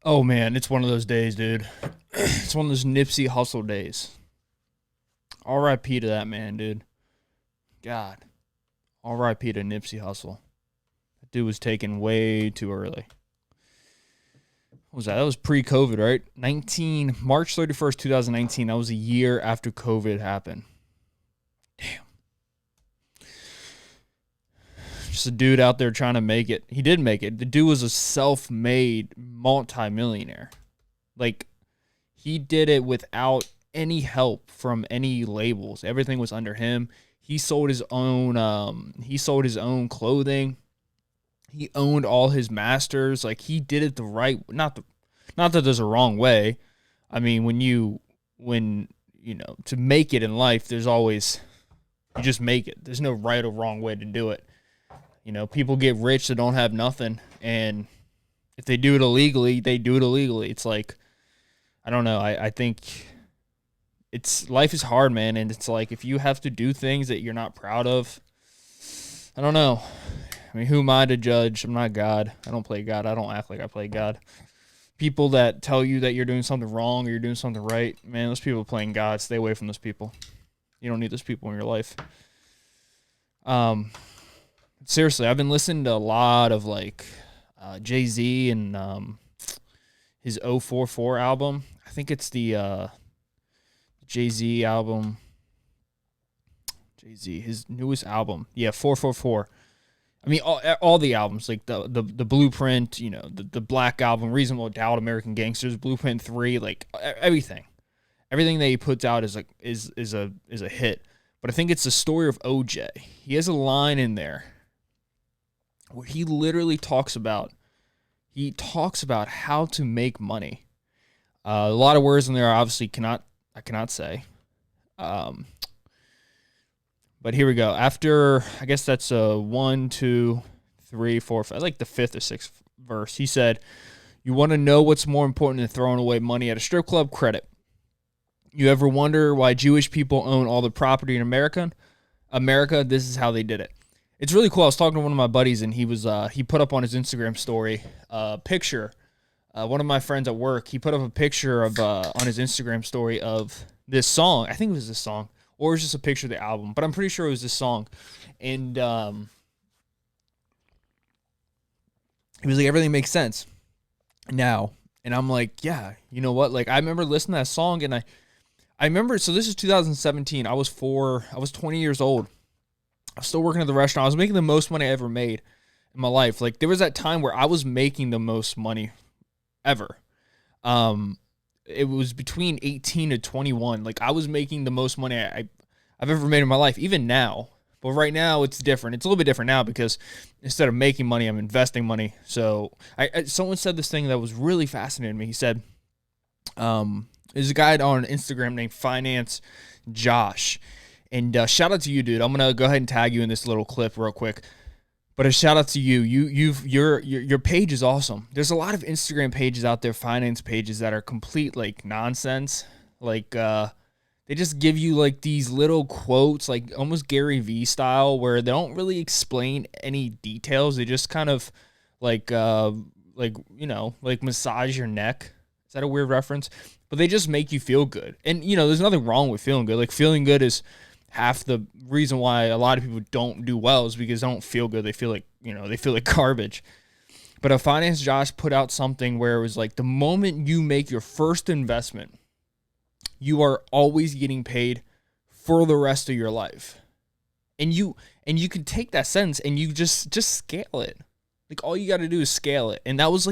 Oh man, it's one of those days, dude. It's one of those Nipsey Hustle days. R.I.P. to that man, dude. God, R.I.P. to Nipsey Hustle. That dude was taken way too early. What was that? That was pre-COVID, right? March 31st, 2019. That was a year after COVID happened. Damn. Just a dude out there trying to make it. He did make it. The dude was a self-made multimillionaire. Like, he did it without any help from any labels. Everything was under him. He sold his own clothing. He owned all his masters. Like, he did it the right, not that there's a wrong way. I mean, when to make it in life, there's always, you just make it. There's no right or wrong way to do it. People get rich that don't have nothing, and if they do it illegally, they do it illegally. It's like, I don't know. I think life is hard, man, and it's like, if you have to do things that you're not proud of, I don't know. I mean, who am I to judge? I'm not God. I don't play God. I don't act like I play God. People that tell you that you're doing something wrong or you're doing something right, man, those people are playing God. Stay away from those people. You don't need those people in your life. Seriously, I've been listening to a lot of like Jay-Z and his 044 album. I think it's the Jay-Z album. Jay-Z, his newest album. Yeah, 444. I mean, all the albums, like the Blueprint, the Black Album, Reasonable Doubt, American Gangsters, Blueprint 3, like everything. Everything that he puts out is a hit. But I think it's the story of OJ. He has a line in there where he literally talks about how to make money. A lot of words in there I cannot say. But here we go. After, I guess that's a 1, 2, 3, 4, 5, like the fifth or sixth verse. He said, "You want to know what's more important than throwing away money at a strip club? Credit. You ever wonder why Jewish people own all the property in America? This is how they did it." It's really cool. I was talking to one of my buddies, and he put up on his Instagram story a picture. One of my friends at work, he put up a picture of on his Instagram story of this song. I think it was this song, or it was just a picture of the album, but I'm pretty sure it was this song. And he was like, everything makes sense now. And I'm like, yeah, you know what? Like, I remember listening to that song, and I remember, so this is 2017. I was 20 years old. I was still working at the restaurant. I was making the most money I ever made in my life. Like, there was that time where I was making the most money ever. It was between 18 to 21. Like, I was making the most money I've ever made in my life, even now. But right now, it's different. It's a little bit different now because instead of making money, I'm investing money. So someone said this thing that was really fascinating to me. He said, there's a guy on Instagram named Finance Josh. And shout out to you, dude. I'm gonna go ahead and tag you in this little clip real quick. But a shout out to you. Your page is awesome. There's a lot of Instagram pages out there, finance pages, that are complete like nonsense. Like they just give you like these little quotes, like almost Gary V style, where they don't really explain any details. They just kind of like massage your neck. Is that a weird reference? But they just make you feel good. And there's nothing wrong with feeling good. Like, feeling good is half the reason why a lot of people don't do well, is because they don't feel good. They feel like garbage. But a Finance Josh put out something where it was like, the moment you make your first investment, you are always getting paid for the rest of your life. And you can take that sentence and you just scale it. Like, all you got to do is scale it. And that was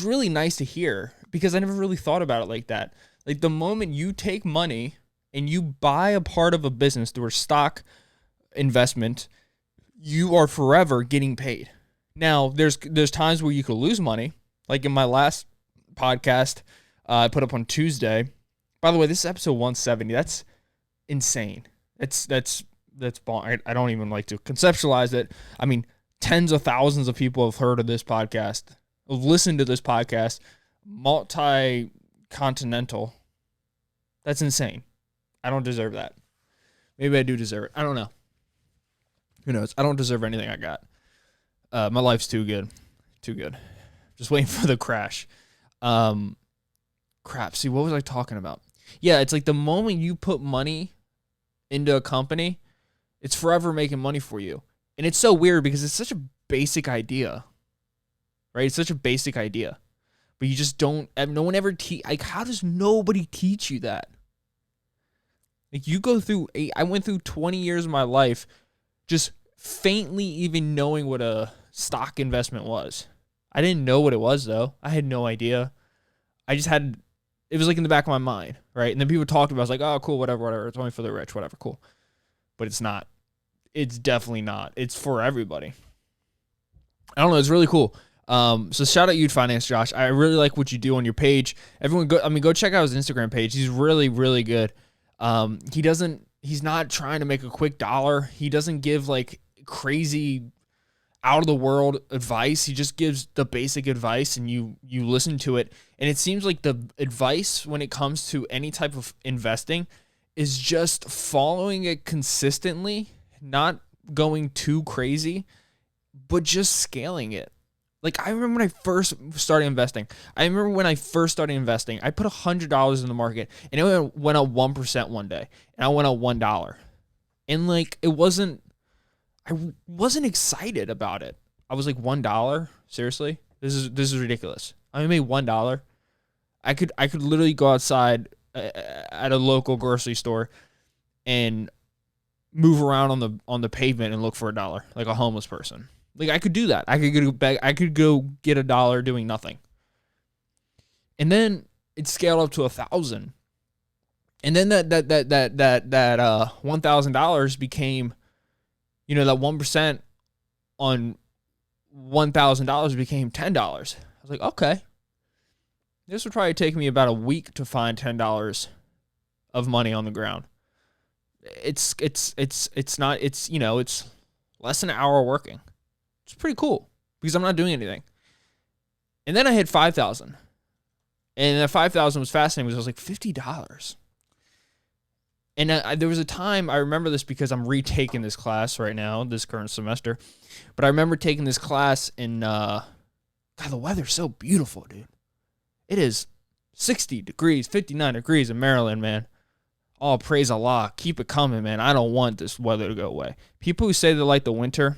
really nice to hear, because I never really thought about it like that. Like, the moment you take money and you buy a part of a business through a stock investment, you are forever getting paid. Now, there's times where you could lose money. Like in my last podcast, I put up on Tuesday. By the way, this is episode 170. That's insane. That's I don't even like to conceptualize it. I mean, tens of thousands of people have heard of this podcast, have listened to this podcast, multi-continental. That's insane. I don't deserve that. Maybe I do deserve it. I don't know. Who knows? I don't deserve anything I got. My life's too good. Too good. Just waiting for the crash. Um, crap. See, what was I talking about? Yeah, it's like the moment you put money into a company, it's forever making money for you. And it's so weird because it's such a basic idea, right? It's such a basic idea, but you just don't, no one ever like, how does nobody teach you that? Like you go through, I went through 20 years of my life just faintly even knowing what a stock investment was. I didn't know what it was though. I had no idea. I just had, it was like in the back of my mind, right? And then people talked about it. I was like, oh, cool, whatever. It's only for the rich, whatever, cool. But it's not. It's definitely not. It's for everybody. I don't know. It's really cool. So shout out You'd Finance, Josh. I really like what you do on your page. Everyone go check out his Instagram page. He's really, really good. He's not trying to make a quick dollar. He doesn't give like crazy out of the world advice. He just gives the basic advice and you listen to it. And it seems like the advice when it comes to any type of investing is just following it consistently, not going too crazy, but just scaling it. Like I remember when I first started investing, I put $100 in the market and it went up 1% one day and I went up $1. And like, I wasn't excited about it. I was like, $1? Seriously? This is ridiculous. I made $1. I could literally go outside at a local grocery store and move around on the pavement and look for $1 like a homeless person. Like I could do that. I could go get $1 doing nothing. And then it scaled up to 1,000. And then that $1,000 became, that 1% on $1,000 became $10. I was like, okay, this would probably take me about a week to find $10 of money on the ground. It's less than an hour working. It's pretty cool because I'm not doing anything. And then I hit 5,000. And that 5,000 was fascinating because I was like, $50. And there was a time, I remember this because I'm retaking this class right now, this current semester. But I remember taking this class and, God, the weather's so beautiful, dude. It is 60 degrees, 59 degrees in Maryland, man. Oh, praise Allah. Keep it coming, man. I don't want this weather to go away. People who say they like the winter,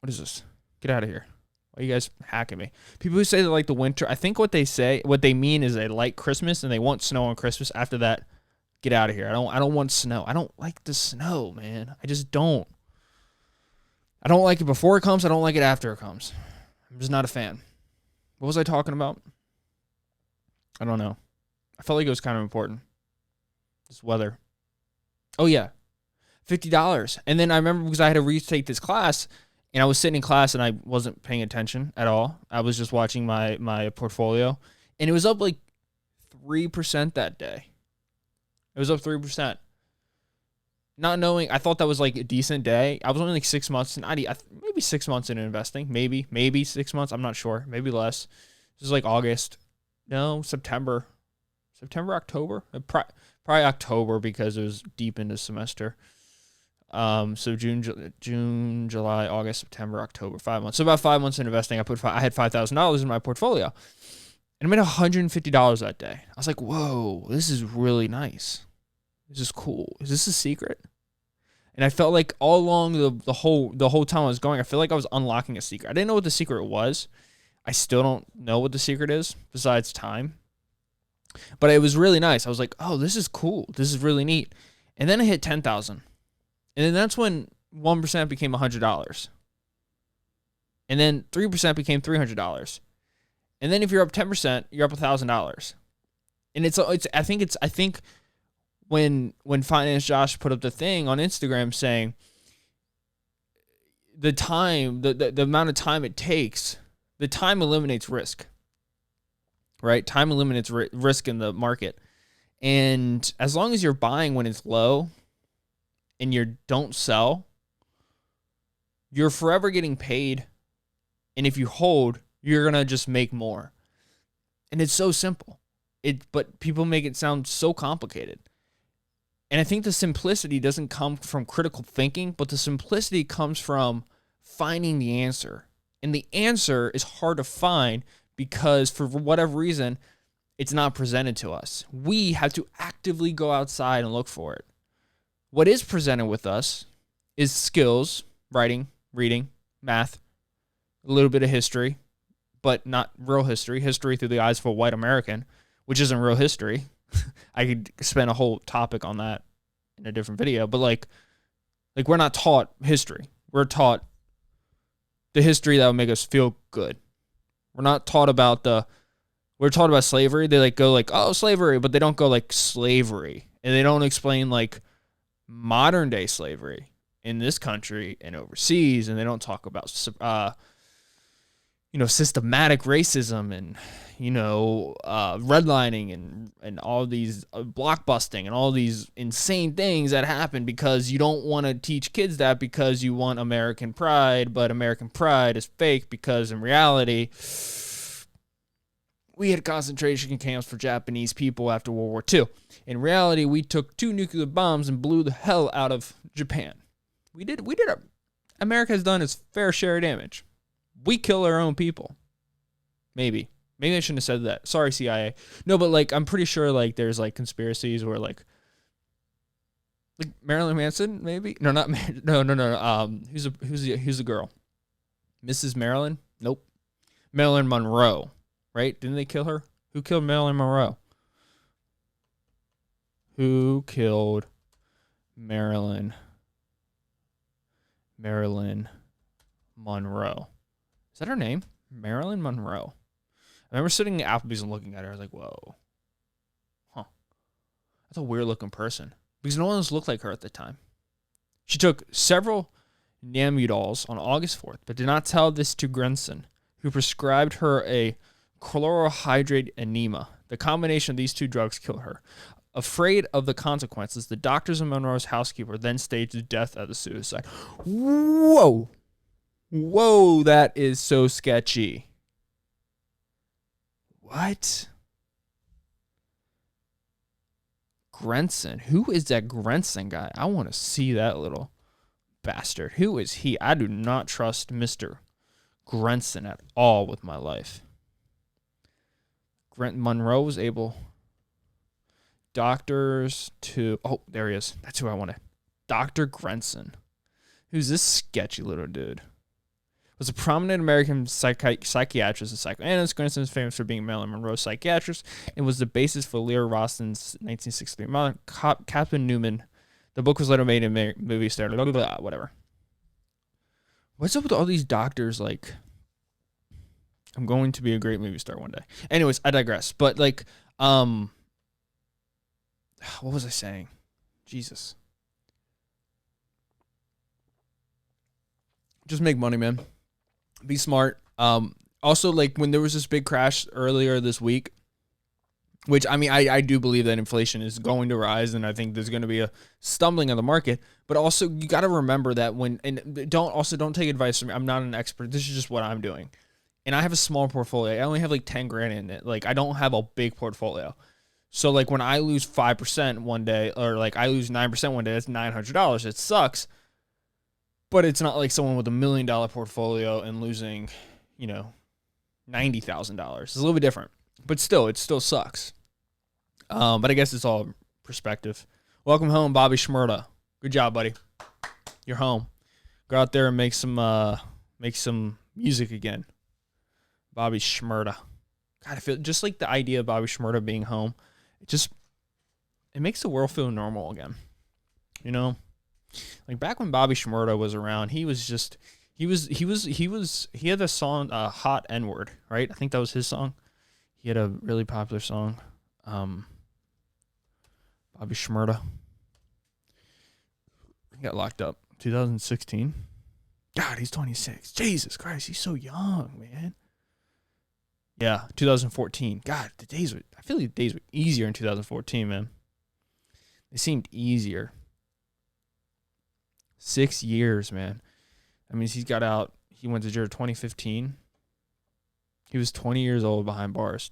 what is this? Get out of here. Why are you guys hacking me? People who say they like the winter, I think what they mean is they like Christmas and they want snow on Christmas. After that, get out of here. I don't want snow. I don't like the snow, man. I just don't. I don't like it before it comes. I don't like it after it comes. I'm just not a fan. What was I talking about? I don't know. I felt like it was kind of important. This weather. Oh, yeah. $50. And then I remember because I had to retake this class, and I was sitting in class, and I wasn't paying attention at all. I was just watching my portfolio, and it was up like 3% that day. It was up 3%. Not knowing, I thought that was like a decent day. I was only like 6 months, and maybe 6 months into investing. Maybe 6 months. I'm not sure. Maybe less. This is like August. No, September, October. Probably October because it was deep into semester. So June, July, August, September, October, 5 months. So about 5 months in investing, I had $5,000 in my portfolio, and I made $150 that day. I was like, whoa, this is really nice. This is cool. Is this a secret? And I felt like all along the whole time I was going, I feel like I was unlocking a secret. I didn't know what the secret was. I still don't know what the secret is besides time. But it was really nice. I was like, oh, this is cool. This is really neat. And then I hit 10,000. And then that's when 1% became $100. And then 3% became $300. And then if you're up 10%, you're up $1,000. And I think when Finance Josh put up the thing on Instagram saying the time, the amount of time it takes, the time eliminates risk. Right? Time eliminates risk in the market. And as long as you're buying when it's low and you don't sell, you're forever getting paid. And if you hold, you're going to just make more. And it's so simple. But people make it sound so complicated. And I think the simplicity doesn't come from critical thinking, but the simplicity comes from finding the answer. And the answer is hard to find because for whatever reason, it's not presented to us. We have to actively go outside and look for it. What is presented with us is skills, writing, reading, math, a little bit of history, but not real history. History through the eyes of a white American, which isn't real history. I could spend a whole topic on that in a different video, but like we're not taught history. We're taught the history that would make us feel good. We're not taught about we're taught about slavery. They like go like, oh, slavery, but they don't go like slavery. And they don't explain like modern day slavery in this country and overseas. And they don't talk about, systematic racism and, redlining and all these blockbusting and all these insane things that happen because you don't want to teach kids that because you want American pride, but American pride is fake because in reality, we had concentration camps for Japanese people after World War II. In reality, we took 2 nuclear bombs and blew the hell out of Japan. America has done its fair share of damage. We kill our own people. Maybe I shouldn't have said that. Sorry, CIA. No, but like I'm pretty sure like there's like conspiracies where like Marilyn Manson, maybe? No, not no. Who's the girl? Mrs. Marilyn? Nope. Marilyn Monroe. Right? Didn't they kill her? Who killed Marilyn Monroe? Who killed Marilyn Monroe? Is that her name? Marilyn Monroe. I remember sitting at Applebee's and looking at her. I was like, whoa. Huh. That's a weird looking person. Because no one else looked like her at the time. She took several Namudols on August 4th, but did not tell this to Grenson, who prescribed her a chlorohydrate enema. The combination of these 2 drugs killed her. Afraid of the consequences, the doctors and Monroe's housekeeper then staged the death as a suicide. Whoa, that is so sketchy. What? Grenson. Who is that Grenson guy? I want to see that little bastard. Who is he? I do not trust Mr. Grenson at all with my life. Monroe was able doctors to... Oh, there he is. That's who I wanted. Dr. Grenson. Who's this sketchy little dude? Was a prominent American psychiatrist and psychoanalyst. Grenson is famous for being Marilyn Monroe's psychiatrist and was the basis for Lear Roston's 1963 novel, Captain Newman. The book was later made in movie star, whatever. What's up with all these doctors like... I'm going to be a great movie star one day. Anyways, I digress. But like, what was I saying? Jesus. Just make money, man. Be smart. Also, like when there was this big crash earlier this week, which I mean, I do believe that inflation is going to rise, and I think there's going to be a stumbling of the market. But also, you got to remember that don't take advice from me. I'm not an expert. This is just what I'm doing. And I have a small portfolio. I only have like 10 grand in it. Like I don't have a big portfolio. So like when I lose 5% one day, or like I lose 9% one day, that's $900. It sucks. But it's not like someone with $1 million portfolio and losing, $90,000. It's a little bit different. But still, it still sucks. But I guess it's all perspective. Welcome home, Bobby Shmurda. Good job, buddy. You're home. Go out there and make some music again. Bobby Shmurda. God, I feel just like the idea of Bobby Shmurda being home. It makes the world feel normal again. Like back when Bobby Shmurda was around, he had a song, Hot N-Word, right? I think that was his song. He had a really popular song. Bobby Shmurda. He got locked up 2016. God, he's 26. Jesus Christ, he's so young, man. Yeah, 2014. God, I feel like the days were easier in 2014, man. They seemed easier. 6 years, man. I mean, he went to jail 2015. He was 20 years old behind bars.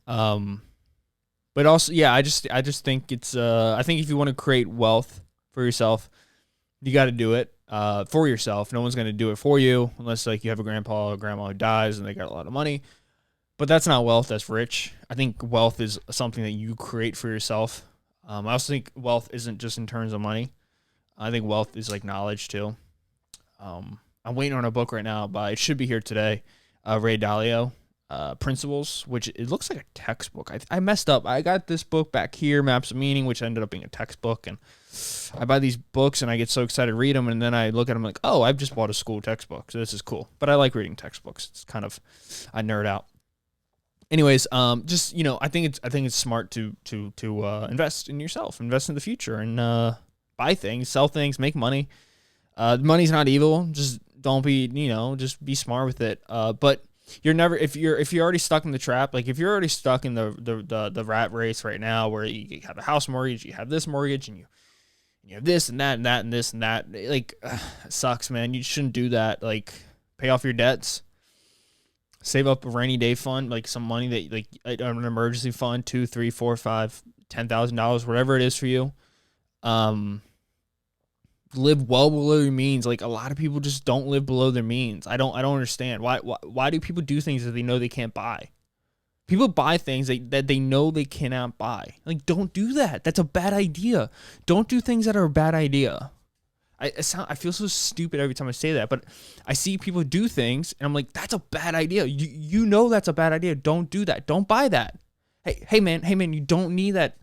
Damn. But also, yeah, I just think it's, I think if you want to create wealth for yourself, you got to do it. for yourself. No one's going to do it for you unless like you have a grandpa or grandma who dies and they got a lot of money. But that's not wealth. That's rich. I think wealth is something that you create for yourself. I also think wealth isn't just in terms of money. I think wealth is like knowledge too. I'm waiting on a book right now it should be here today. Ray Dalio, Principles, which it looks like a textbook. I messed up. I got this book back here, Maps of Meaning, which ended up being a textbook. And I buy these books and I get so excited to read them. And then I look at them like, oh, I've just bought a school textbook. So this is cool. But I like reading textbooks. It's kind of, I nerd out. Anyways, just, I think it's smart to invest in yourself, invest in the future, and buy things, sell things, make money. Money's not evil. Just don't be, just be smart with it. But you're never, if you're already stuck in the trap, like if you're already stuck in the rat race right now, where you have a house mortgage, you have this mortgage, and you have this and that and that and this and that, like, it sucks, man. You shouldn't do that. Like, pay off your debts. Save up a rainy day fund, like some money that, like, an emergency fund, $2, $3, $4, $5, $10,000, whatever it is for you. Live well below your means. Like, a lot of people just don't live below their means. I don't understand why do people do things that they know they can't buy? People buy things that they know they cannot buy. Like, don't do that. That's a bad idea. Don't do things that are a bad idea. I feel so stupid every time I say that, but I see people do things and I'm like, that's a bad idea. You know that's a bad idea. Don't do that. Don't buy that. Hey man, you don't need that.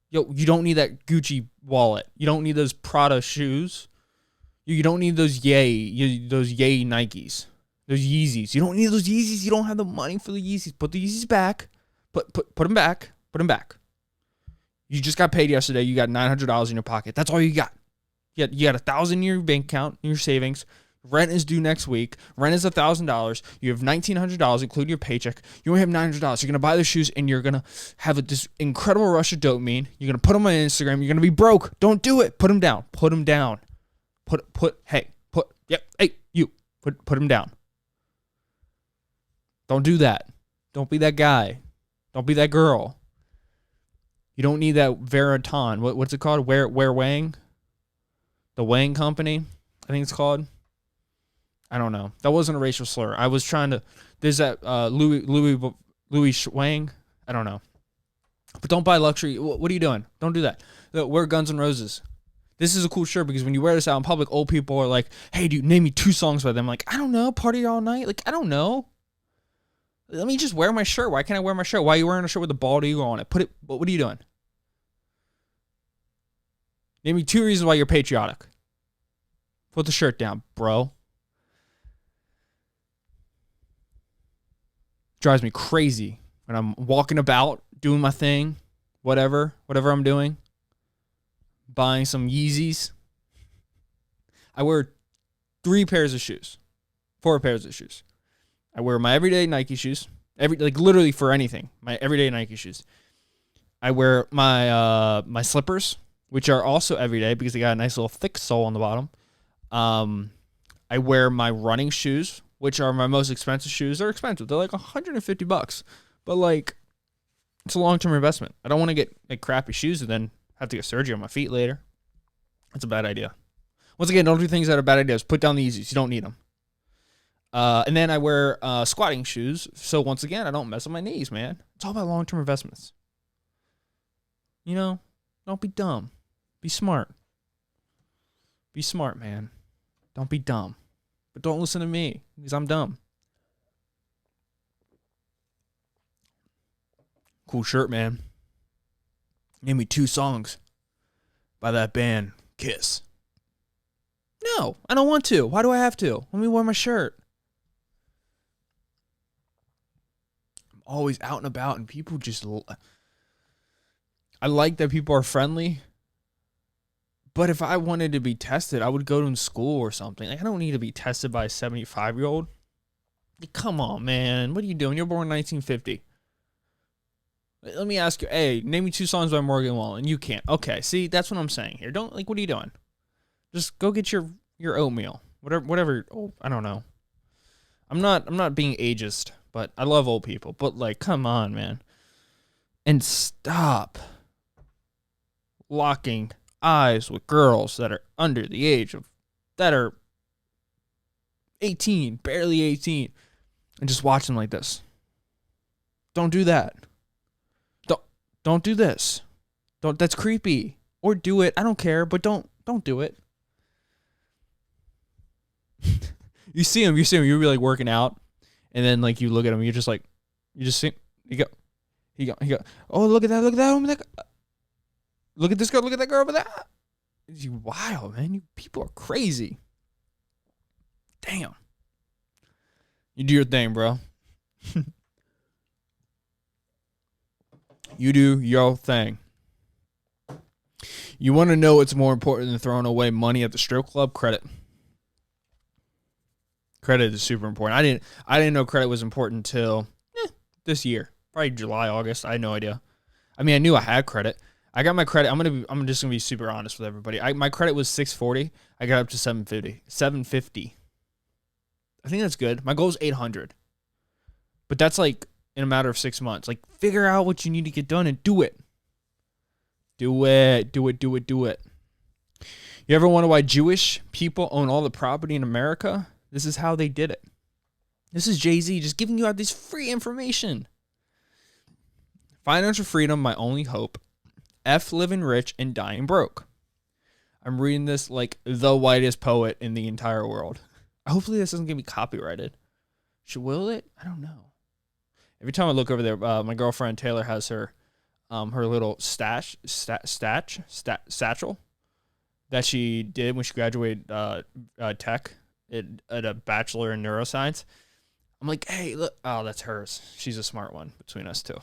You don't need that Gucci wallet. You don't need those Prada shoes. You don't need those Yay Nikes. Those Yeezys. You don't need those Yeezys. You don't have the money for the Yeezys. Put the Yeezys back. Put them back. Put them back. You just got paid yesterday. You got $900 in your pocket. That's all you got. You got $1,000 in your bank account, in your savings. Rent is due next week. Rent is $1,000. You have $1,900, including your paycheck. You only have $900. You're gonna buy the shoes, and you're gonna have this incredible rush of dopamine. You're gonna put them on Instagram. You're gonna be broke. Don't do it. Put them down. Put them down. Put them down. Don't do that. Don't be that guy. Don't be that girl. You don't need that Veriton. What's it called? Wear Wang. The Wang Company, I think it's called. I don't know. That wasn't a racial slur. I was trying to. There's that Louis Wang. I don't know. But don't buy luxury. What are you doing? Don't do that. Wear Guns N' Roses. This is a cool shirt because when you wear this out in public, old people are like, "Hey, dude, name me 2 songs by them." I'm like, I don't know. Party all night. Like, I don't know. Let me just wear my shirt. Why can't I wear my shirt? Why are you wearing a shirt with a bald eagle on it? What are you doing? Name me 2 reasons why you're patriotic. Put the shirt down, bro. Drives me crazy when I'm walking about, doing my thing, whatever I'm doing. Buying some Yeezys. I wear 3 pairs of shoes. 4 pairs of shoes. I wear my everyday Nike shoes. Literally for anything. My everyday Nike shoes. I wear my my slippers, which are also everyday because they got a nice little thick sole on the bottom. I wear my running shoes, which are my most expensive shoes. They're expensive. They're like $150. But like, it's a long-term investment. I don't want to get like crappy shoes and then have to get surgery on my feet later. That's a bad idea. Once again, don't do things that are bad ideas. Put down the Yeezys. You don't need them. And then I wear squatting shoes. So once again, I don't mess with my knees, man. It's all about long-term investments. Don't be dumb. Be smart. Be smart, man. Don't be dumb. But don't listen to me because I'm dumb. Cool shirt, man. Name me 2 songs by that band, Kiss. No, I don't want to. Why do I have to? Let me wear my shirt. I'm always out and about and people just... I like that people are friendly. But if I wanted to be tested, I would go to school or something. Like, I don't need to be tested by a 75-year-old. Like, come on, man. What are you doing? You're born in 1950. Let me ask you, hey, name me 2 songs by Morgan Wallen. You can't. Okay, see, that's what I'm saying here. What are you doing? Just go get your oatmeal. Whatever. Oh, I don't know. I'm not being ageist, but I love old people. But, like, come on, man. And stop locking eyes with girls that are under the age of, that are 18, barely 18, and just watch them like this. Don't do that. Don't do this. That's creepy. Or do it. I don't care, but don't do it. You see him, you're like working out, and then like you look at him, you're just like, you just see, he go, oh, look at that, look at this girl, look at that girl over there. You wild, man. You people are crazy. Damn. You do your thing, bro. You do your thing. You want to know what's more important than throwing away money at the strip club? Credit. Credit is super important. I didn't know credit was important until this year, probably July, August. I had no idea. I mean, I knew I had credit. I got my credit. I'm just gonna be super honest with everybody. My credit was 640. I got up to 750. 750. I think that's good. My goal is 800. But that's like in a matter of 6 months. Like, figure out what you need to get done and do it. Do it. You ever wonder why Jewish people own all the property in America? This is how they did it. This is Jay-Z just giving you out this free information. Financial freedom, my only hope. F living rich and dying broke. I'm reading this like the whitest poet in the entire world. Hopefully this isn't going to be copyrighted. Will it? I don't know. Every time I look over there, my girlfriend Taylor has her little satchel that she did when she graduated tech at a bachelor in neuroscience. I'm like, hey, look. Oh, that's hers. She's a smart one between us two.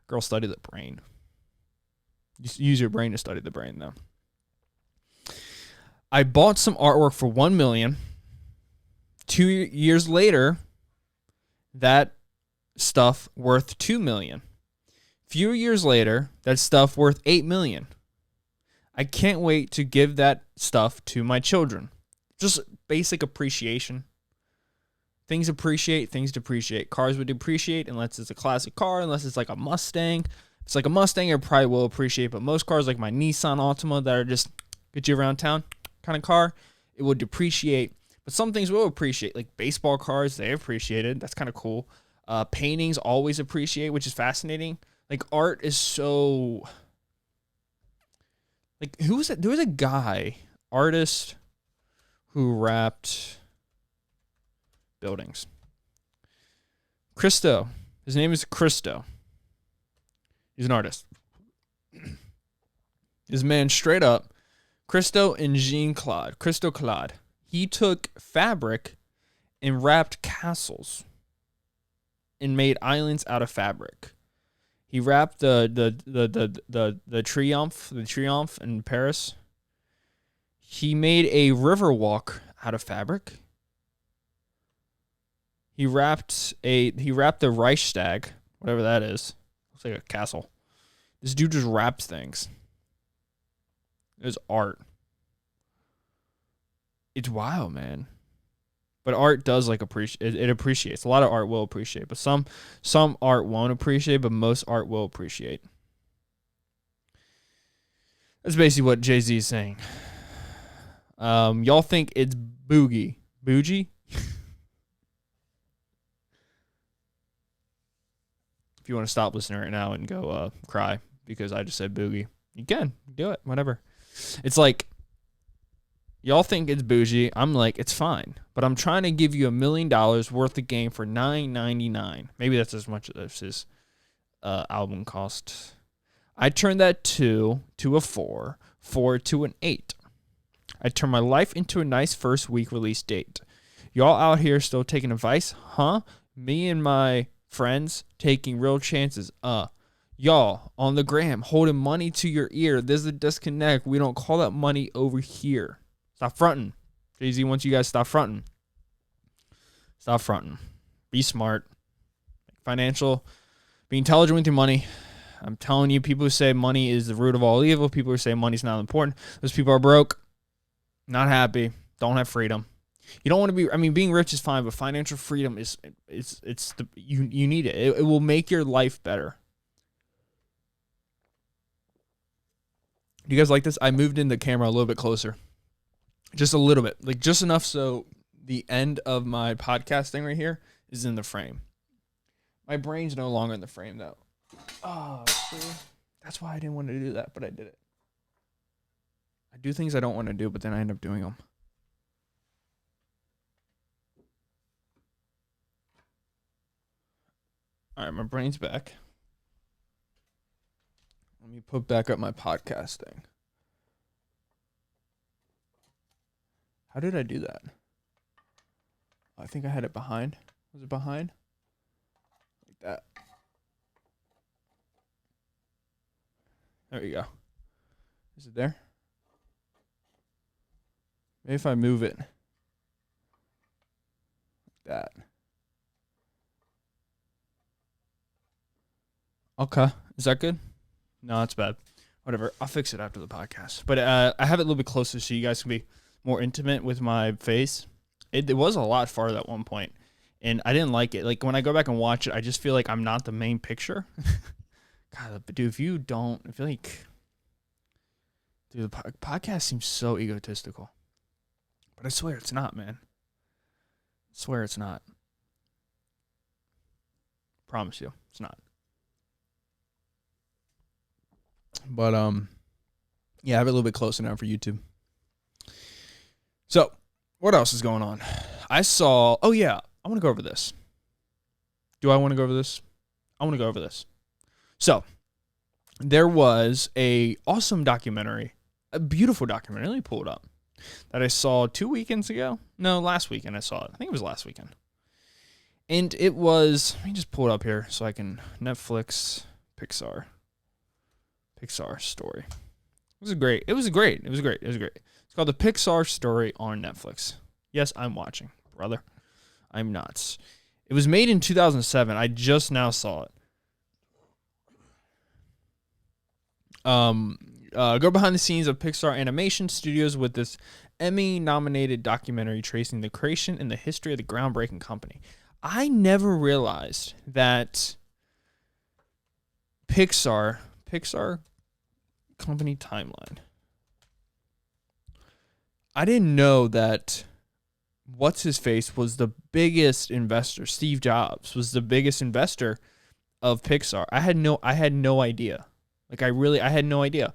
Girl, study the brain. Use your brain to study the brain, though. I bought some artwork for $1 million. 2 years later, that stuff worth $2 million. Few years later, that stuff worth $8 million. I can't wait to give that stuff to my children. Just basic appreciation. Things appreciate, things depreciate. Cars would depreciate unless it's a classic car, unless it's like a Mustang. If it's like a Mustang, it probably will appreciate, but most cars like my Nissan Altima that are just get you around town kind of car, it will depreciate. But some things will appreciate, like baseball cards, they appreciated. That's kind of cool. Paintings always appreciate, which is fascinating. Like art is so... Like, who was it? There was a guy, artist, who wrapped buildings. Christo. His name is Christo. He's an artist. This man straight up, Christo and Jean-Claude. Christo Claude. He took fabric and wrapped castles and made islands out of fabric. He wrapped the Triomphe in Paris. He made a river walk out of fabric. He wrapped the Reichstag, whatever that is. Looks like a castle. This dude just wrapped things. It was art. It's wild, man. But art does like appreciate. It appreciates. A lot of art will appreciate, but some art won't appreciate, but most art will appreciate. That's basically what Jay-Z is saying. Y'all think it's bougie? If you want to stop listening right now and go cry because I just said boogie, you can do it. Whatever. It's like, y'all think it's bougie. I'm like, it's fine. But I'm trying to give you $1 million worth of game for $9.99. Maybe that's as much as his album cost. I turned that 2 to a 4 to an 8. I turned my life into a nice first week release date. Y'all out here still taking advice? Huh? Me and my friends taking real chances. Y'all on the gram holding money to your ear. There's a disconnect. We don't call that money over here. Stop fronting. Jay-Z wants you guys to stop fronting. Stop fronting. Be smart. Financial. Be intelligent with your money. I'm telling you, people who say money is the root of all evil, people who say money's not important, those people are broke, not happy, don't have freedom. You don't want to be, I mean, being rich is fine, but financial freedom you need it. It will make your life better. Do you guys like this? I moved in the camera a little bit closer. Just a little bit. Like just enough so the end of my podcasting right here is in the frame. My brain's no longer in the frame though. Oh, see? That's why I didn't want to do that, but I did it. I do things I don't want to do, but then I end up doing them. All right, my brain's back. Let me put back up my podcasting. How did I do that? I think I had it behind. Was it behind? Like that. There you go. Is it there? Maybe if I move it. Like that. Okay. Is that good? No, it's bad. Whatever. I'll fix it after the podcast. But I have it a little bit closer so you guys can be more intimate with my face. It was a lot farther at one point, and I didn't like it. Like, when I go back and watch it, I just feel like I'm not the main picture. God, dude, if you don't, I feel like, dude, the podcast seems so egotistical. But I swear it's not, man. I swear it's not. Promise you, it's not. But, yeah, I have it a little bit closer now for YouTube. So, what else is going on? I want to go over this. Do I want to go over this? I want to go over this. So, there was a awesome documentary, a beautiful documentary. Let me pull it up, that I saw 2 weekends ago. No, last weekend I saw it. I think it was last weekend. And it was, let me just pull it up here so I can, Netflix, Pixar story. It was great. It's called The Pixar Story on Netflix. Yes, I'm watching, brother. I'm nuts. It was made in 2007. I just now saw it. Go behind the scenes of Pixar Animation Studios with this Emmy-nominated documentary tracing the creation and the history of the groundbreaking company. I never realized that Pixar company timeline. I didn't know that what's-his-face was the biggest investor. Steve Jobs was the biggest investor of Pixar. I had no idea. Like, I had no idea.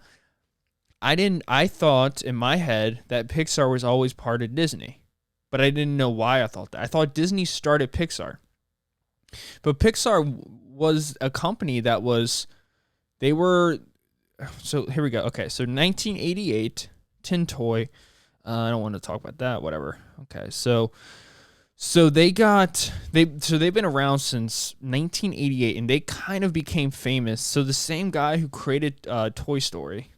I thought in my head that Pixar was always part of Disney, but I didn't know why I thought that. I thought Disney started Pixar. But Pixar was a company that was, so here we go. Okay, so 1988, Tin Toy. I don't want to talk about that, whatever. Okay, so they've been around since 1988, and they kind of became famous. So the same guy who created Toy Story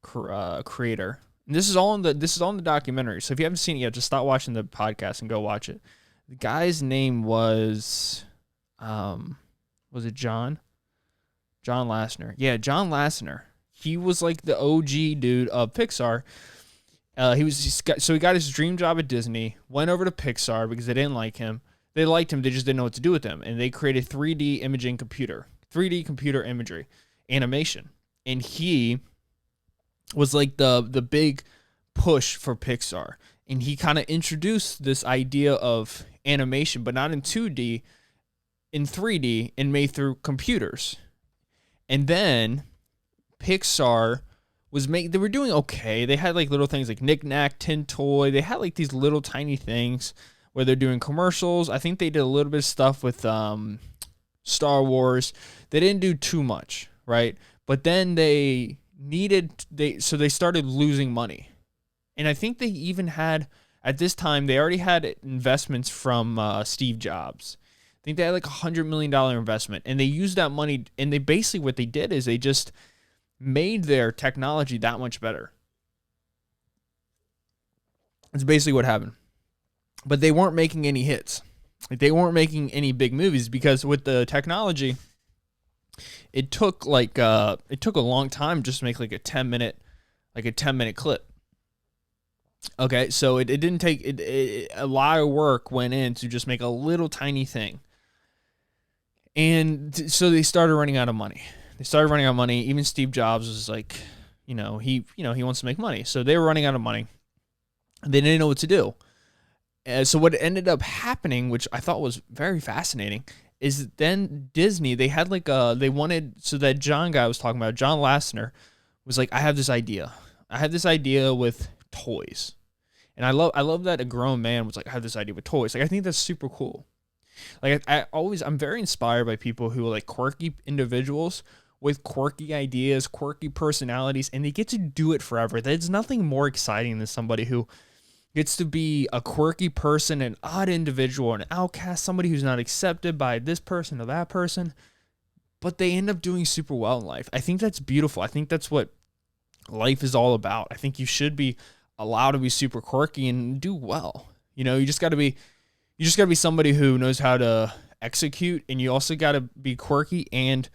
creator. And this is all in the documentary. So if you haven't seen it yet, just stop watching the podcast and go watch it. The guy's name was it John? John Lassner. Yeah, John Lassner. He was like the OG dude of Pixar. He got his dream job at Disney, went over to Pixar because they didn't like him. They liked him, they just didn't know what to do with him. And they created 3D computer imagery, animation. And he was like the big push for Pixar. And he kind of introduced this idea of animation, but not in 2D, in 3D, and made through computers. And then Pixar they were doing okay. They had like little things like Knick Knack, Tin Toy. They had like these little tiny things where they're doing commercials. I think they did a little bit of stuff with Star Wars. They didn't do too much, right? But then they started losing money. And I think they even had, at this time, they already had investments from Steve Jobs. I think they had like $100 million investment, and they used that money, and they basically, what they did is they just made their technology that much better. That's basically what happened. But they weren't making any hits. Like, they weren't making any big movies because with the technology, it took a long time just to make like a 10-minute clip. Okay, so it didn't take a lot of work went in to just make a little tiny thing. And so they started running out of money. Even Steve Jobs was like, he wants to make money. So they were running out of money. They didn't know what to do. So what ended up happening, which I thought was very fascinating, is then Disney, they had like they wanted, so that John guy I was talking about, John Lassner, was like, I have this idea. I have this idea with toys. And I love that a grown man was like, I have this idea with toys. Like, I think that's super cool. Like, I'm very inspired by people who are like quirky individuals with quirky ideas, quirky personalities, and they get to do it forever. There's nothing more exciting than somebody who gets to be a quirky person, an odd individual, an outcast, somebody who's not accepted by this person or that person, but they end up doing super well in life. I think that's beautiful. I think that's what life is all about. I think you should be allowed to be super quirky and do well. You just got to be somebody who knows how to execute, and you also got to be quirky, and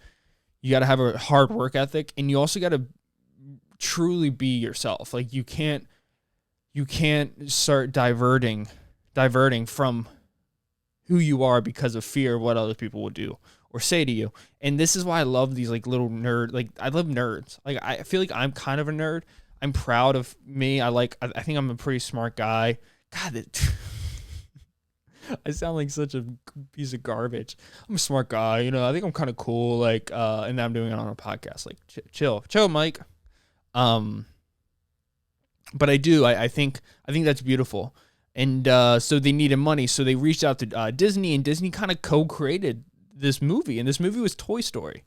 you got to have a hard work ethic, and you also got to truly be yourself. Like, you can't start diverting from who you are because of fear of what other people will do or say to you. And this is why I love these like little I love nerds. Like, I feel like I'm kind of a nerd. I'm proud of me. I think I'm a pretty smart guy. God, I sound like such a piece of garbage. I'm a smart guy. I think I'm kind of cool. Like, and now I'm doing it on a podcast. Like, chill, Mike. But I do. I think that's beautiful. And so they needed money, so they reached out to Disney, and Disney kind of co-created this movie, and this movie was Toy Story.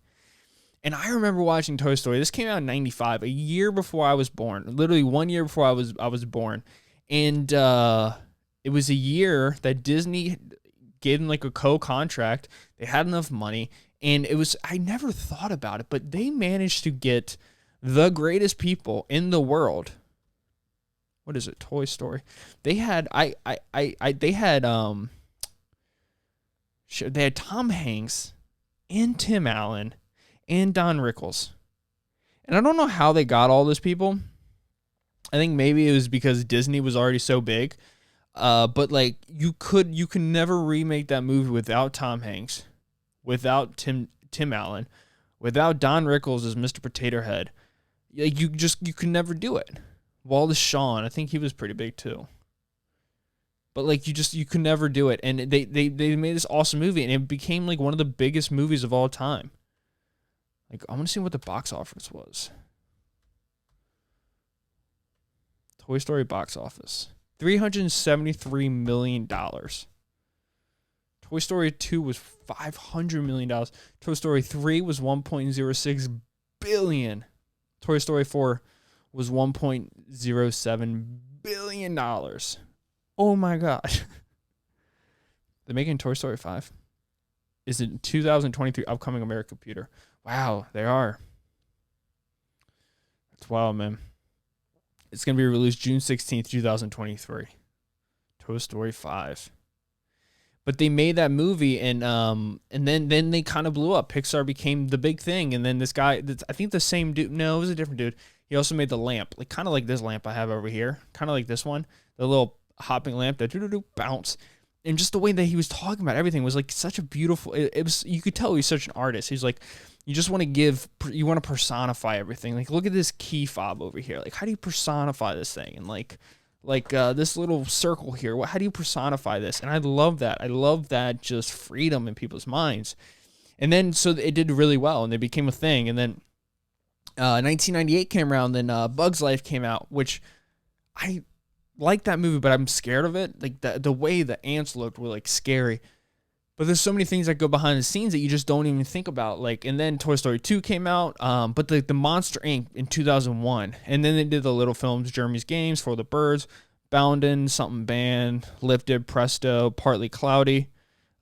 And I remember watching Toy Story. This came out in '95, a year before I was born. Literally 1 year before I was born. And it was a year that Disney gave them like a co-contract. They had enough money, and I never thought about it, but they managed to get the greatest people in the world. What is it? Toy Story. They had they had Tom Hanks and Tim Allen and Don Rickles. And I don't know how they got all those people. I think maybe it was because Disney was already so big. But like you could never remake that movie without Tom Hanks, without Tim Allen, without Don Rickles as Mr. Potato Head. Like, you could never do it. Wallace Shawn, I think he was pretty big too. But like you could never do it. And they made this awesome movie, and it became like one of the biggest movies of all time. Like, I want to see what the box office was. Toy Story box office. $373 million. Toy Story 2 was $500 million. Toy Story 3 was $1.06 billion. Toy Story 4 was $1.07 billion. Oh my God. They're making Toy Story 5. Is it 2023 upcoming American computer? Wow, they are. That's wild, man. It's going to be released June 16th, 2023. Toy Story 5. But they made that movie, and then they kind of blew up. Pixar became the big thing, and then this guy, I think the same dude, no, it was a different dude. He also made the lamp, like kind of like this lamp I have over here, kind of like this one, the little hopping lamp that bounce. And just the way that he was talking about everything was like such a beautiful, it was, you could tell he's such an artist. He's like, you just want to personify everything. Like, look at this key fob over here. Like, how do you personify this thing? And like this little circle here. How do you personify this? And I love that. I love that just freedom in people's minds. And then, so it did really well, and it became a thing. And then 1998 came around, then Bug's Life came out, which I like that movie, but I'm scared of it. Like, the way the ants looked were like scary. But there's so many things that go behind the scenes that you just don't even think about. Like, and then Toy Story 2 came out, but the Monster Inc. in 2001. And then they did the little films, Jeremy's Games, For the Birds, Boundin', Something Band, Lifted, Presto, Partly Cloudy,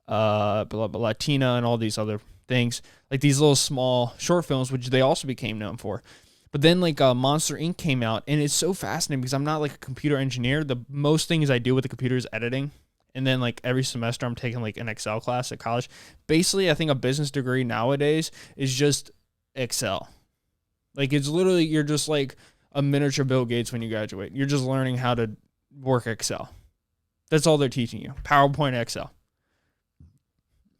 Latina, and all these other things. Like these little small short films, which they also became known for. But then like Monster Inc. came out, and it's so fascinating because I'm not like a computer engineer. The most things I do with the computer is editing. And then like every semester I'm taking like an Excel class at college. Basically, I think a business degree nowadays is just Excel. Like, it's literally, you're just like a miniature Bill Gates when you graduate. You're just learning how to work Excel. That's all they're teaching you. PowerPoint, Excel.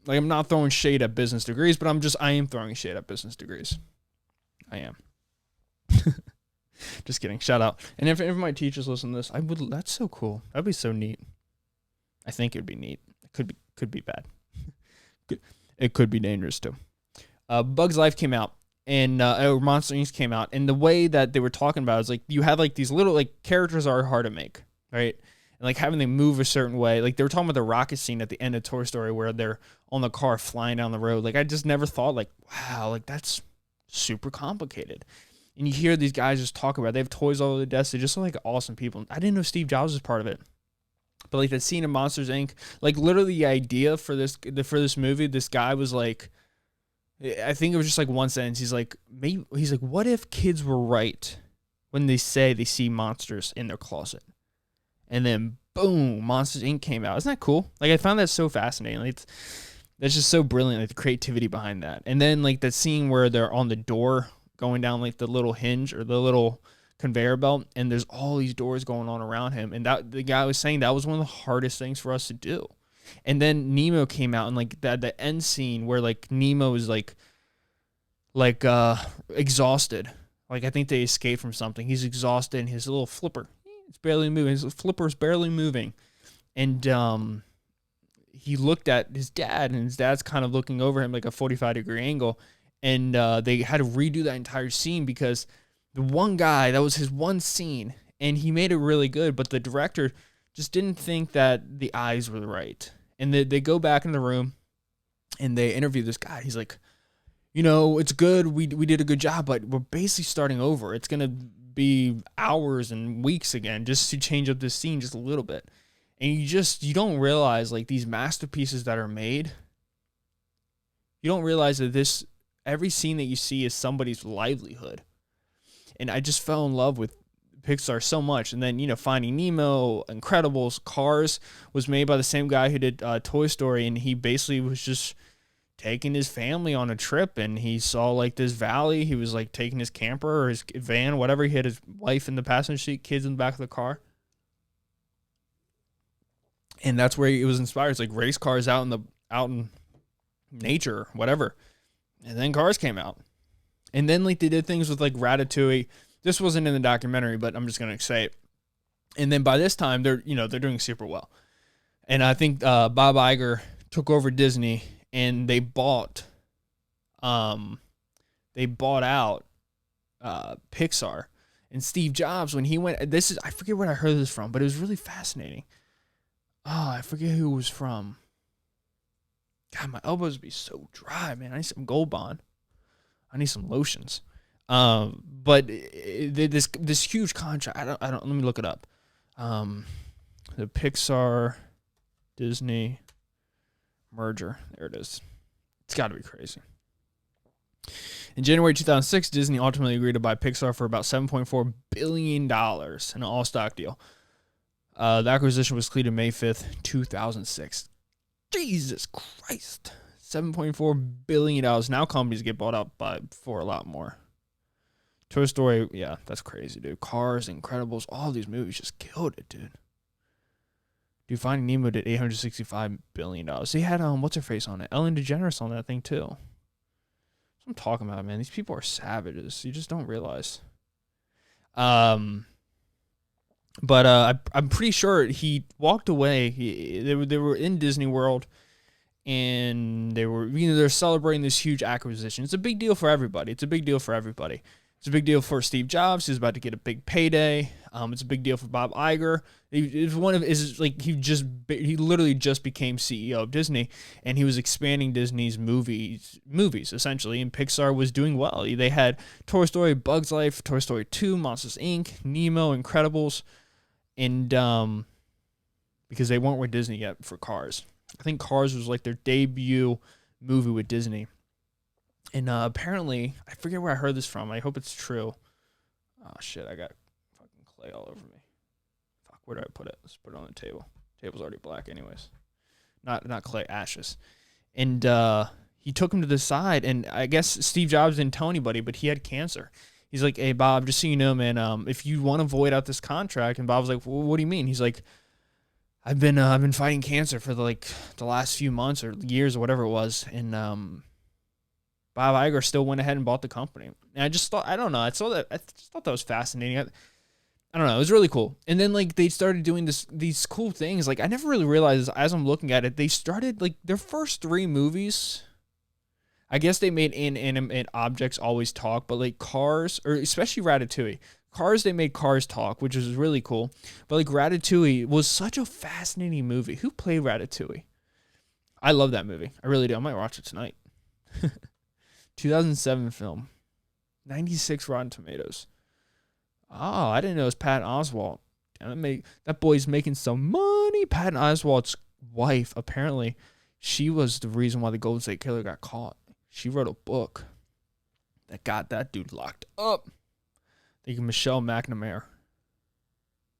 Like, I'm not throwing shade at business degrees, but I am throwing shade at business degrees. I am. Just kidding. Shout out. And if my teachers listen to this, that's so cool. That'd be so neat. I think it would be neat. It could be bad. It could be dangerous too. Bugs Life came out, and Monster Inc. came out, and the way that they were talking about it is like you have like these little like characters are hard to make, right? And like having them move a certain way. Like they were talking about the rocket scene at the end of Toy Story where they're on the car flying down the road. Like I just never thought like, wow, like that's super complicated. And you hear these guys just talk about it. They have toys all over the desk. They just look like awesome people. I didn't know Steve Jobs was part of it. But like that scene in Monsters Inc., like literally the idea for this movie, this guy was like, I think it was just like one sentence. He's like, what if kids were right when they say they see monsters in their closet? And then boom, Monsters Inc. came out. Isn't that cool? Like I found that so fascinating. Like that's just so brilliant, like the creativity behind that. And then like that scene where they're on the door going down like the little hinge or the little conveyor belt, and there's all these doors going on around him. And that the guy was saying that was one of the hardest things for us to do. And then Nemo came out, and like the end scene where like Nemo is like exhausted. Like I think they escaped from something. He's exhausted, and his little flipper, it's barely moving. His flipper's barely moving. And he looked at his dad, and his dad's kind of looking over him like a 45-degree angle. And they had to redo that entire scene because the one guy, that was his one scene, and he made it really good, but the director just didn't think that the eyes were right. And they go back in the room, and they interview this guy. He's like, it's good. We did a good job, but we're basically starting over. It's going to be hours and weeks again just to change up this scene just a little bit. And you don't realize, like, these masterpieces that are made, you don't realize that every scene that you see is somebody's livelihood. And I just fell in love with Pixar so much. And then, Finding Nemo, Incredibles, Cars was made by the same guy who did Toy Story. And he basically was just taking his family on a trip. And he saw like this valley. He was like taking his camper or his van, whatever. He had his wife in the passenger seat, kids in the back of the car. And that's where he was inspired. It's like race cars out in nature, whatever. And then Cars came out. And then like they did things with like Ratatouille. This wasn't in the documentary, but I'm just gonna say it. And then by this time they're doing super well. And I think Bob Iger took over Disney, and they bought out Pixar. And Steve Jobs, when he went, I forget where I heard this from, but it was really fascinating. Oh, I forget who it was from. God, my elbows be so dry, man. I need some Gold Bond. I need some lotions. But this huge contract. I don't. Let me look it up. The Pixar Disney merger. There it is. It's got to be crazy. In January 2006, Disney ultimately agreed to buy Pixar for about $7.4 billion in an all-stock deal. The acquisition was completed May 5th, 2006. Jesus Christ. $7.4 billion. Now companies get bought out for a lot more. Toy Story, yeah, that's crazy, dude. Cars, Incredibles, all these movies just killed it, dude. Dude, Finding Nemo did $865 billion. They had, what's-her-face on it? Ellen DeGeneres on that thing, too. That's what I'm talking about, man. These people are savages. You just don't realize. But I'm pretty sure he walked away. They were in Disney World, and they're celebrating this huge acquisition. It's a big deal for everybody. It's a big deal for Steve Jobs. He's about to get a big payday. It's a big deal for Bob Iger. He literally just became CEO of Disney, and he was expanding Disney's movies essentially. And Pixar was doing well. They had Toy Story, Bugs Life, Toy Story 2, Monsters Inc., Nemo, Incredibles, and because they weren't with Disney yet for Cars. I think Cars was like their debut movie with Disney. And apparently, I forget where I heard this from. I hope it's true. Oh, shit, I got fucking clay all over me. Fuck, where do I put it? Let's put it on the table. Table's already black anyways. Not clay, ashes. And he took him to the side, and I guess Steve Jobs didn't tell anybody, but he had cancer. He's like, hey, Bob, just so you know, man, if you want to void out this contract, and Bob's like, well, what do you mean? He's like, I've been fighting cancer for the last few months or years or whatever it was, and Bob Iger still went ahead and bought the company. And I just thought, I don't know, I just thought that was fascinating. I don't know. It was really cool. And then like they started doing these cool things. Like I never really realized as I'm looking at it, they started like their first 3 movies. I guess they made inanimate objects always talk, but like Cars, or especially Ratatouille. Cars, they made Cars talk, which was really cool. But like Ratatouille was such a fascinating movie. Who played Ratatouille? I love that movie. I really do. I might watch it tonight. 2007 film. 96 Rotten Tomatoes. Oh, I didn't know it was Patton Oswalt. That boy's making some money. Patton Oswalt's wife, apparently, she was the reason why the Golden State Killer got caught. She wrote a book that got that dude locked up. Thank you, Michelle McNamara.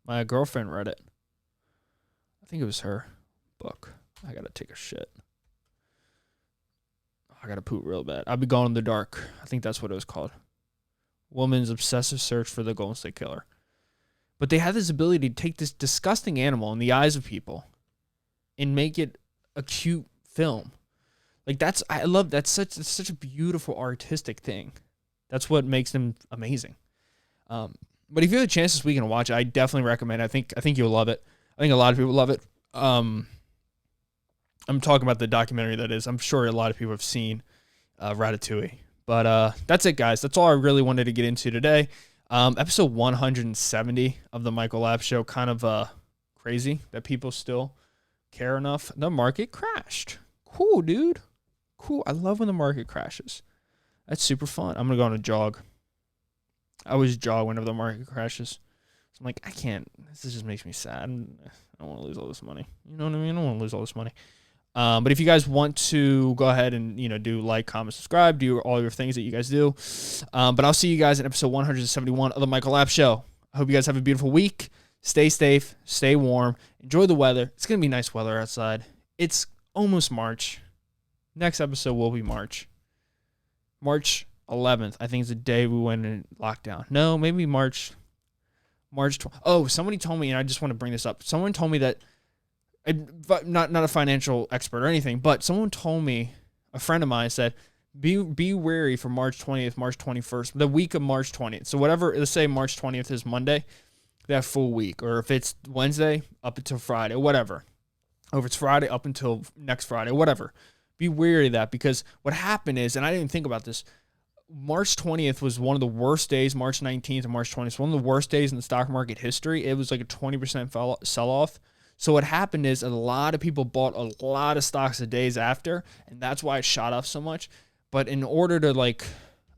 My girlfriend read it. I think it was her book. I gotta take a shit. I gotta poop real bad. I'll be gone in the dark. I think that's what it was called. Woman's obsessive search for the Golden State Killer. But they have this ability to take this disgusting animal in the eyes of people and make it a cute film. Like I love that's such a beautiful artistic thing. That's what makes them amazing. But if you have a chance this weekend to watch it, I definitely recommend it. I think you'll love it. I think a lot of people love it. I'm talking about the documentary that is. I'm sure a lot of people have seen Ratatouille. But that's it, guys. That's all I really wanted to get into today. Episode 170 of the Michael Lab Show. Kind of crazy that people still care enough. The market crashed. Cool, dude. Cool. I love when the market crashes. That's super fun. I'm going to go on a jog. I always jog whenever the market crashes. So I'm like, I can't. This just makes me sad. I don't want to lose all this money. You know what I mean? I don't want to lose all this money. But if you guys want to go ahead and, do like, comment, subscribe, do all your things that you guys do. But I'll see you guys in episode 171 of the Michael Lab Show. I hope you guys have a beautiful week. Stay safe, stay warm, enjoy the weather. It's going to be nice weather outside. It's almost March. Next episode will be March 11th. I think is the day we went in lockdown. No, maybe March 12th. Oh, somebody told me, and I just want to bring this up. Someone told me that, not a financial expert or anything, but someone told me, a friend of mine said, be wary for March 20th, March 21st, the week of March 20th. So whatever, let's say March 20th is Monday, that full week. Or if it's Wednesday, up until Friday, whatever. Or if it's Friday, up until next Friday, whatever. Be wary of that, because what happened is, and I didn't think about this, March 20th was one of the worst days. March 19th and March 20th was one of the worst days in the stock market history. It was like a 20% sell-off. So what happened is a lot of people bought a lot of stocks the days after, and that's why it shot up so much. But in order to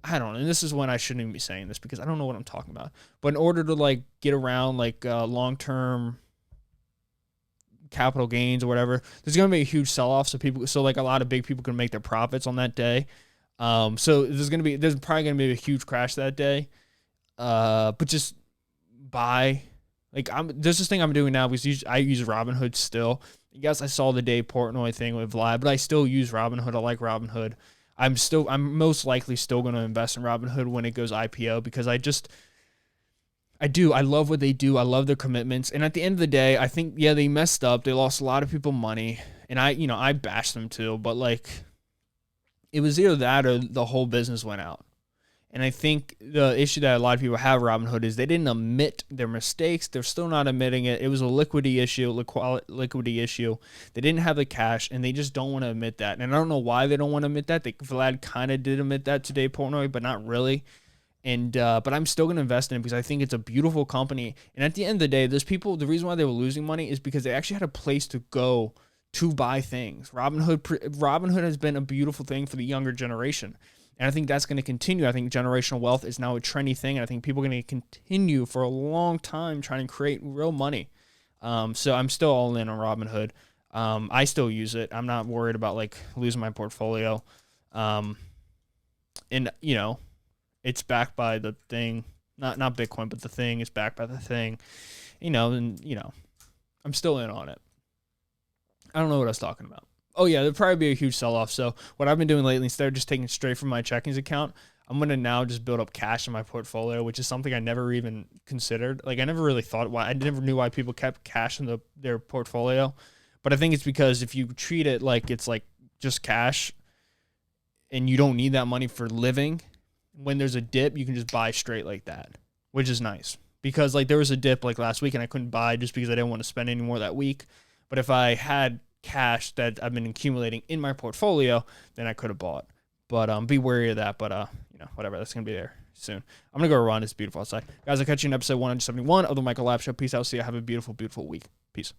I don't know, and this is when I shouldn't even be saying this because I don't know what I'm talking about. But in order to get around long-term capital gains or whatever, there's going to be a huge sell-off. So a lot of big people can make their profits on that day. So there's probably going to be a huge crash that day. But just buy. There's this thing I'm doing now because I use Robinhood still. Yes, I saw the Dave Portnoy thing with Vlad, but I still use Robinhood. I like Robinhood. I'm most likely still going to invest in Robinhood when it goes IPO because I love what they do. I love their commitments. And at the end of the day, I think, yeah, they messed up. They lost a lot of people money. And I bashed them too, but it was either that or the whole business went out. And I think the issue that a lot of people have with Robinhood is they didn't admit their mistakes. They're still not admitting it. It was a liquidity issue. They didn't have the cash, and they just don't want to admit that. And I don't know why they don't want to admit that. Vlad kind of did admit that to Dave Portnoy, but not really. And but I'm still going to invest in it because I think it's a beautiful company. And at the end of the day, the reason why they were losing money is because they actually had a place to go to buy things. Robinhood has been a beautiful thing for the younger generation. And I think that's going to continue. I think generational wealth is now a trendy thing. And I think people are going to continue for a long time trying to create real money. So I'm still all in on Robinhood. I still use it. I'm not worried about losing my portfolio. And it's backed by the thing, not Bitcoin, but the thing is backed by the thing, I'm still in on it. I don't know what I was talking about. Oh, yeah, there'll probably be a huge sell-off. So what I've been doing lately, instead of just taking straight from my checkings account, I'm going to now just build up cash in my portfolio, which is something I never even considered. I never really thought why. I never knew why people kept cash in their portfolio. But I think it's because if you treat it like it's just cash and you don't need that money for living, when there's a dip, you can just buy straight like that, which is nice. because like there was a dip like last week and I couldn't buy just because I didn't want to spend any more that week. But if I had cash that I've been accumulating in my portfolio, then I could have bought. But be wary of that. But whatever, that's gonna be there soon. I'm gonna go run. It's beautiful outside, guys. I'll catch you in episode 171 of the Michael Lab Show. Peace out. See you. Have a beautiful, beautiful week. Peace.